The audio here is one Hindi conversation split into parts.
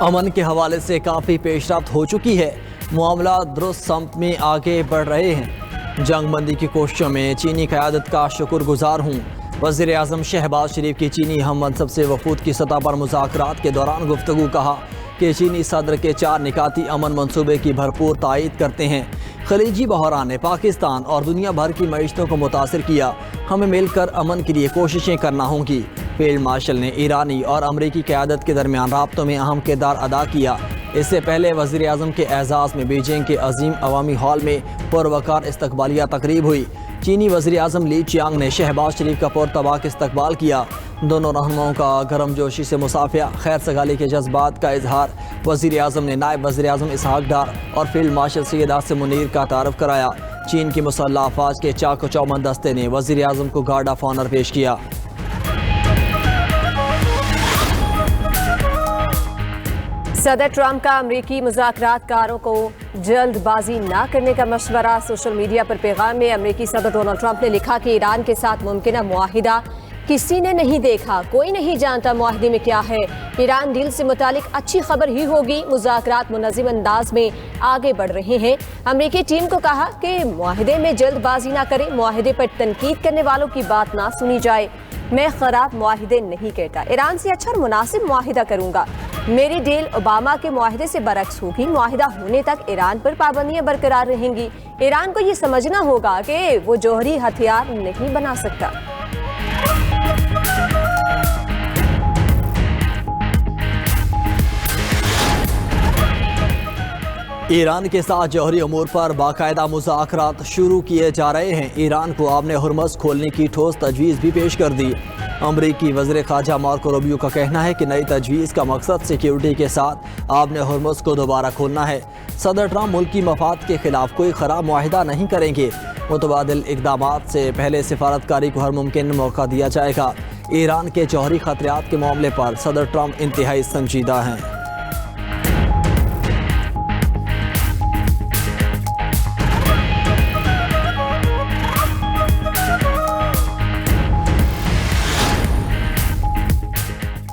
अमन के हवाले से काफ़ी पेशरफ्त हो चुकी है। मामला दुरुस्त सम्त में आगे बढ़ रहे हैं। जंगबंदी की कोशिशों में चीनी क़यादत का शुक्रगुजार हूँ। वज़ीर आज़म शहबाज शरीफ की चीनी हम मनसब से वफूद की सतह पर मुज़ाकरात के दौरान गुफ्तगू कहा कि चीनी सदर के 4 निकाती अमन मनसूबे की भरपूर तायीद करते हैं। खलीजी बहरान ने पाकिस्तान और दुनिया भर की मईशतों को मुतासिर किया। हमें मिलकर अमन के लिए कोशिशें करना होंगी। फील्ड मार्शल ने ईरानी और अमरीकी क़यादत के दरमियान राब्तों में अहम किरदार अदा किया। इससे पहले वज़ीर आज़म के एजाज़ में बीजिंग के अजीम अवामी हॉल में पुरवकार इस्तकबालिया तकरीब हुई। चीनी वज़ीर आज़म ली चियांग ने शहबाज शरीफ का पुरतबाक इस्तकबाल किया। दोनों रहनुमाओं का गर्मजोशी से मुसाफिया, खैर सगाली के जज्बात का इजहार। वज़ीर आज़म ने नायब वज़ीर आज़म इसहाक डार और फील्ड मार्शल सैयद आसिम मुनीर का तारफ़ कराया। चीन की मुसल्लह अफ़वाज के चाक चौबंद दस्ते ने वज़ीर आज़म को गार्ड ऑफ ऑनर पेश किया। सदर ट्रंप का अमरीकी मुज़ाकरातकारों को जल्दबाजी ना करने का मशवरा। सोशल मीडिया पर पैगाम में अमरीकी सदर डोनाल्ड ट्रंप ने लिखा कि ईरान के साथ मुमकिन मुआहिदा किसी ने नहीं देखा, कोई नहीं जानता मुआहिदे में क्या है। ईरान डील से मुतालिक अच्छी खबर ही होगी। मुज़ाकरात मुनज़्ज़म अंदाज में आगे बढ़ रहे हैं। अमरीकी टीम को कहा कि मुआहिदे में जल्दबाजी ना करें, मुआहिदे पर तनकीद करने वालों की बात ना सुनी जाए। मैं खराब मुआहिदे नहीं कहता, ईरान से अच्छा और मुनासिब मुआहिदा करूंगा। मेरी डील ओबामा के मुआहिदे से बरक्स होगी। मुआहिदा होने तक ईरान पर पाबंदियां बरकरार रहेंगी। ईरान को ये समझना होगा कि वो जौहरी हथियार नहीं बना सकता। ईरान के साथ जौहरी अमूर पर बाकायदा मुज़ाकरात शुरू किए जा रहे हैं। ईरान को आबने हुर्मुज़ खोलने की ठोस तजवीज़ भी पेश कर दी। अमरीकी वज़ीर ख़ारजा मार्को रूबियो का कहना है कि नई तजवीज़ का मकसद सिक्योरिटी के साथ आबने हुर्मुज़ को दोबारा खोलना है। सदर ट्रंप मुल्की मफाद के खिलाफ कोई ख़राब मुआहिदा नहीं करेंगे। मुतबादिल इक़दामात से पहले सिफारतकारी को हर मुमकिन मौका दिया जाएगा। ईरान के जौहरी ख़तरात के मामले पर सदर ट्रंप इंतहाई संजीदा हैं।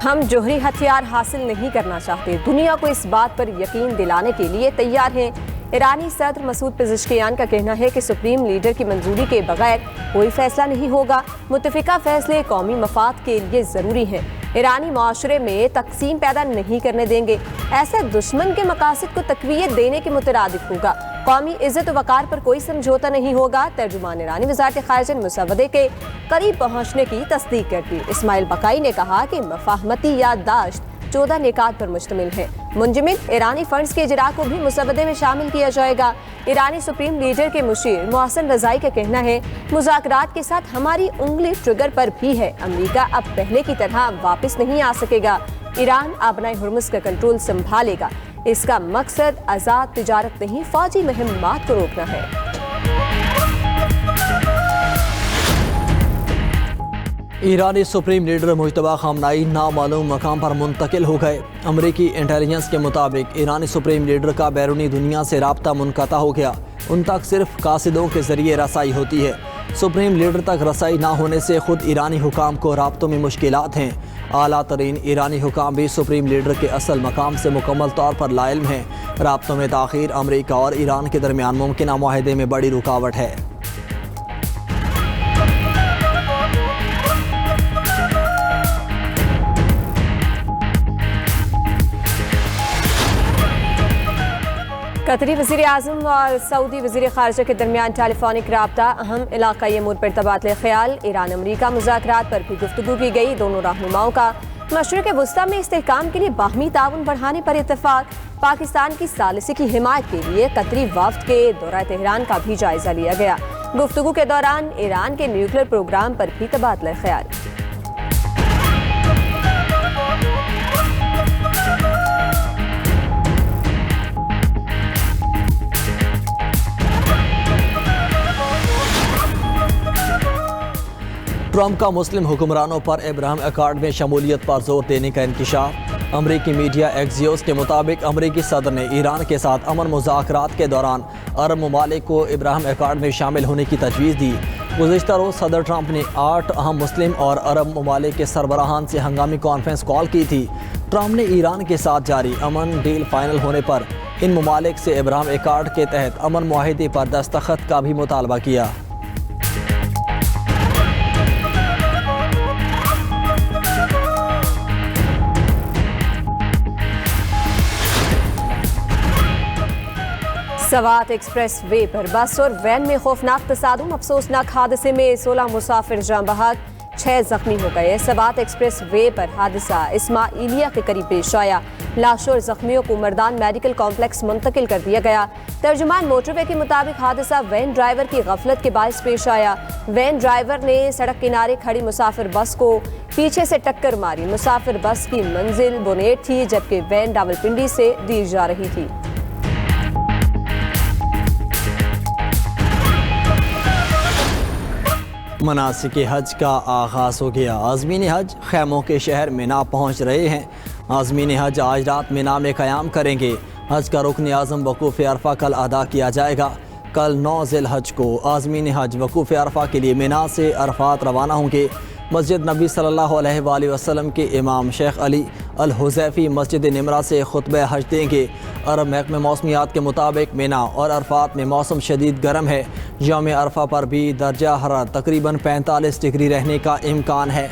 हम जौहरी हथियार हासिल नहीं करना चाहते। दुनिया को इस बात पर यकीन दिलाने के लिए तैयार हैं। ईरानी सदर मसूद पेज़ेश्कियान का कहना है कि सुप्रीम लीडर की मंजूरी के बगैर कोई फैसला नहीं होगा। मुत्तफिका फैसले कौमी मफाद के लिए ज़रूरी हैं। ईरानी माशरे में तकसीम पैदा नहीं करने देंगे। ऐसा दुश्मन के मकासद को तक़वियत देने के मुतरादिफ होगा। कौमी इज़्ज़त वक़ार पर कोई समझौता नहीं होगा। तर्जुमान ईरानी वज़ारत ख़ारिजा ने मुसवदे के करीब पहुँचने की तस्दीक कर दी। इस्माइल बकाई ने कहा कि मफाहमती याददाश्त 14 निकात पर मुश्तमिल है। मुंजमिद ईरानी फंड्स के इजरा को भी मुसवदे में शामिल किया जाएगा। ईरानी सुप्रीम लीडर के मुशीर मोहसिन रज़ाई का कहना है, मुज़ाकरात के साथ हमारी उंगली ट्रिगर पर भी है। अमेरिका अब पहले की तरह वापस नहीं आ सकेगा। ईरान आबनाए हुर्मुज़ का कंट्रोल संभालेगा। इसका मकसद आज़ाद तिजारत नहीं, फौजी मुहिम्मात को रोकना है। ईरानी सुप्रीम लीडर मुज्तबा खामनाई नामालूम मकाम पर मुंतकिल हो गए। अमरीकी इंटेलिजेंस के मुताबिक ईरानी सुप्रीम लीडर का बैरूनी दुनिया से राब्ता मुनक़ता हो गया। उन तक सिर्फ कासिदों के ज़रिए रसाई होती है। सुप्रीम लीडर तक रसाई ना होने से ख़ुद ईरानी हुकाम को राब्तों में मुश्किलात हैं। आला तरीन ईरानी हुकाम भी सुप्रीम लीडर के असल मकाम से मुकम्मल तौर पर लाइल्म हैं। राब्तों में ताख़ीर अमरीका और ईरान के दरमियान मुमकिन मुआहदे में बड़ी रुकावट है। कतरी वज़ीर आज़म और सऊदी वज़ीर ख़ारिजा के दरमियान टेलीफोनिक राब्ता, अहम इलाक़ाई अमूर पर तबादले ख़याल। ईरान अमरीका मुज़ाकरात पर भी गुफ्तगू की गई। दोनों रहनुमाओं का मशरिक़ वस्ता में इस्तेहकाम के लिए बाहमी ताउन बढ़ाने पर इत्तफ़ाक़। पाकिस्तान की सालिसी की हिमायत के लिए कतरी वफ़द के दौरा तेहरान का भी जायज़ा लिया गया। गुफ्तगू के दौरान ईरान के न्यूक्लियर प्रोग्राम पर भी तबादला ख़याल। ट्रंप का मुस्लिम हुक्मरानों पर अब्राहम अकॉर्ड में शमूलियत पर जोर देने का इंकशाफ। अमरीकी मीडिया एक्सियोस के मुताबिक अमरीकी सदर ने ईरान के साथ अमन मुज़ाकरात के दौरान अरब ममालिक को अब्राहम अकॉर्ड में शामिल होने की तजवीज़ दी। गुज़िश्ता रोज़ सदर ट्रंप ने 8 अहम मुस्लिम और अरब ममालिक के सरबराहान से हंगामी कॉन्फ्रेंस कॉल की थी। ट्रंप ने ईरान के साथ जारी अमन डील फाइनल होने पर इन ममालिक से अब्राहम एकॉर्ड के तहत अमन मुआहिदे पर दस्तखत का भी मुतालबा किया। सवात एक्सप्रेस वे पर बस और वैन में खौफनाक तसादुम, अफसोसनाक हादसे में 16 मुसाफिर जान बहक, 6 जख्मी हो गए। सवात एक्सप्रेस वे पर हादसा इस्माइलिया के करीब पेश आया। लाशों और जख्मियों को मर्दान मेडिकल कॉम्प्लेक्स मुंतकिल कर दिया गया। तर्जुमान मोटरवे के मुताबिक हादसा वैन ड्राइवर की गफलत के बायस पेश आया। वैन ड्राइवर ने सड़क किनारे खड़ी मुसाफिर बस को पीछे से टक्कर मारी। मुसाफिर बस की मंजिल बोनेट थी, जबकि वैन रावलपिंडी से दी जा रही थी। मनासिक हज का आगाज़ हो गया। आज़मीन हज खैमों के शहर मिना पहुँच रहे हैं। आज़मीन हज आज रात मिना में क़याम करेंगे। हज का रुकन आज़म वकूफ़ अरफा कल अदा किया जाएगा। कल 9 ज़िलहज को आज़मीन हज वकूफ़ अरफा के लिए मिना से अरफात रवाना होंगे। मस्जिद नबी सल्लल्लाहु अलैहि वसल्लम के इमाम शेख अली अल हुज़ैफ़ी मस्जिद निमरा से खुतबा हज देंगे। अरब महकमे मौसमियात के मुताबिक मिना और अरफात में मौसम शदीद गर्म है। यौम अरफा पर भी दर्जा हरारत तकरीबन 45 डिग्री रहने का इम्कान है।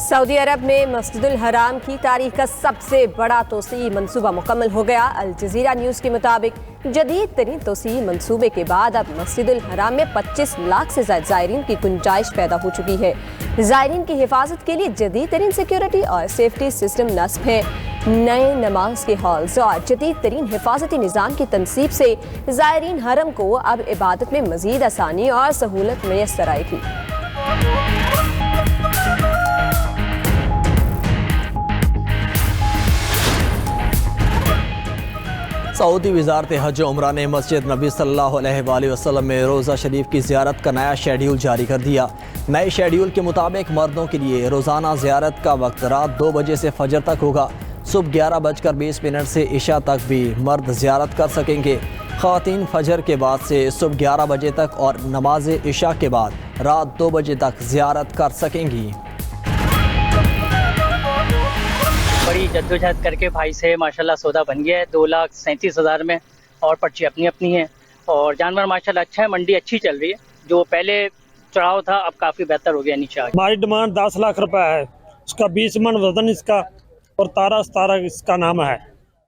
सऊदी अरब में मस्जिदुल हराम की तारीख का सबसे बड़ा तोसी मंसूबा मुकम्मल हो गया। अल जज़ीरा न्यूज़ के मुताबिक जदीद तरीन तोसी मंसूबे के बाद अब मस्जिदुल हराम में 25 लाख से ज़ायद ज़ायरीन की गुंजाइश पैदा हो चुकी है। ज़ायरीन की हिफाजत के लिए जदीद तरीन सिक्योरिटी और सेफ्टी सिस्टम नस्ब है। नए नमाज के हॉल्स और जदीद तरीन हिफाजती निज़ाम की तनसीब से ज़ायरीन हरम को अब इबादत में मज़ीद आसानी और सहूलत मैसर आएगी। सऊदी वज़ारत हज उम्रा ने मस्जिद नबी सल्लल्लाहु अलैहि वसल्लम में रोज़ा शरीफ की ज़ियारत का नया शेड्यूल जारी कर दिया। नए शेड्यूल के मुताबिक मर्दों के लिए रोज़ाना ज़ियारत का वक्त रात 2 बजे से फजर तक होगा। सुबह 11:20 से इशा तक भी मर्द ज़ियारत कर सकेंगे। ख़वातीन फजर के बाद से सुबह 11 बजे तक और नमाज इशा के बाद रात 2 बजे तक ज़ियारत कर सकेंगी। बड़ी जद्दोजहद करके भाई से माशाल्लाह सौदा बन गया है 2,37,000 में, और पर्ची अपनी अपनी है और जानवर माशाल्लाह अच्छा है। मंडी अच्छी चल रही है। जो पहले चढ़ाव था अब काफ़ी बेहतर हो गया नीचे आगे। हमारी डिमांड 10 लाख रुपए है। उसका 20 मन वजन इसका और तारा सतारा इसका नाम है।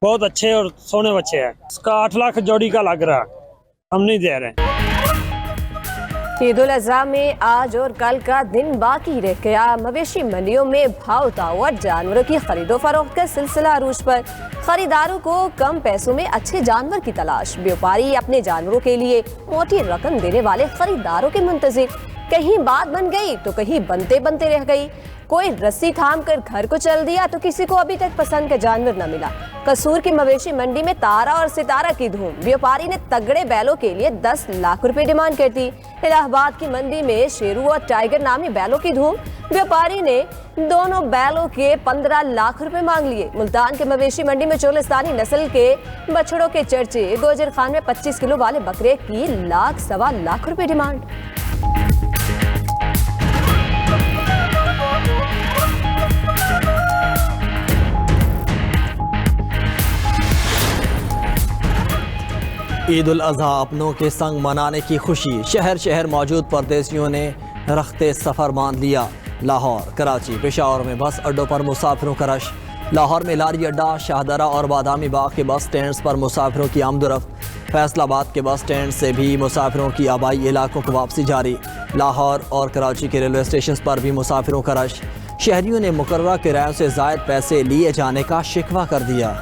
बहुत अच्छे और सोने बच्चे हैं। इसका 8 लाख जोड़ी का लग रहा, हम नहीं दे रहे। ईद उल अज़हा में आज और कल का दिन बाकी रह गया। मवेशी मंडियों में भाव ताव और जानवरों की खरीदो फरोख्त का सिलसिला अरूज पर। खरीदारों को कम पैसों में अच्छे जानवर की तलाश। व्यापारी अपने जानवरों के लिए मोटी रकम देने वाले खरीदारों के मुंतजिर। कहीं बात बन गई तो कहीं बनते बनते रह गई। कोई रस्सी थाम कर घर को चल दिया तो किसी को अभी तक पसंद का जानवर न मिला। कसूर की मवेशी मंडी में तारा और सितारा की धूम। व्यापारी ने तगड़े बैलों के लिए 10 लाख रुपए डिमांड कर दी। इलाहाबाद की मंडी में शेरू और टाइगर नामी बैलों की धूम। व्यापारी ने दोनों बैलों के 15 लाख रुपए मांग लिए। मुल्तान के मवेशी मंडी में चोलिस्तानी नस्ल के बछड़ों के चर्चे। गोजर खान में 25 किलो वाले बकरे की 1,00,000 रुपए डिमांड। ईद उल अज़हा अपनों के संग मनाने की खुशी। शहर शहर मौजूद परदेशियों ने रखते सफ़र बांध लिया। लाहौर, कराची, पेशावर में बस अड्डों पर मुसाफिरों का रश। लाहौर में लारी अड्डा, शाहदरा और बादामी बाग के बस स्टैंड्स पर मुसाफिरों की आमदोरफ्त। फैसलाबाद के बस स्टैंड से भी मुसाफिरों की आबाई इलाकों को वापसी जारी। लाहौर और कराची के रेलवे स्टेशन पर भी मुसाफिरों का रश। शहरियों ने मुकर्रर किरायों से ज़ायद पैसे लिए जाने का शिकवा कर दिया।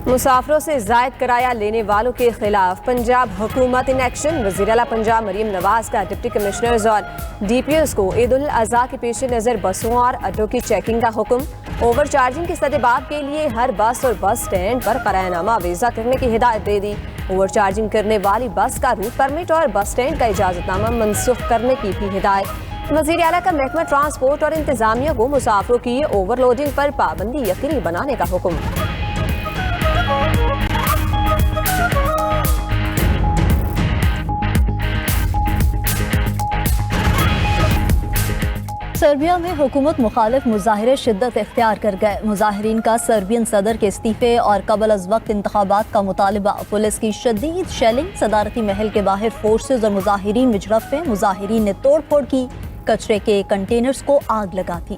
मुसाफिरों से जायद किराया लेने वालों के खिलाफ पंजाब हुकूमत इन एक्शन। वज़ीर आला पंजाब मरीम नवाज का डिप्टी कमिश्नर्स और DPOs को ईद उल अज़हा के पेश नज़र बसों और अड्डों की चेकिंग का हुक्म। ओवर चार्जिंग के सद्देबाब के लिए हर बस और बस स्टैंड पर करारनामा अवेजा करने की हिदायत दे दी। ओवर चार्जिंग करने वाली बस का रूट परमिट और बस स्टैंड का इजाज़तनामा मनसूख करने की भी हिदायत। वज़ीर आला का महकमा ट्रांसपोर्ट और इंतजामिया को मुसाफिरों की ओवरलोडिंग पर पाबंदी यकीनी बनाने का हुक्म। सर्बिया में हुकूमत मुखालिफ मुजाहिरे शिद्दत इख्तियार कर गए। मुजाहिरीन का सर्बियन सदर के इस्तीफे और कबल अज वक्त इंतखाबात का मुतालबा, पुलिस की शदीद शेलिंग, सदारती महल के बाहर फोर्सेज और मुजाहिरीन में झड़पें, मुजाहिरीन ने तोड़ फोड़ की, कचरे के कंटेनर्स को आग लगा दी।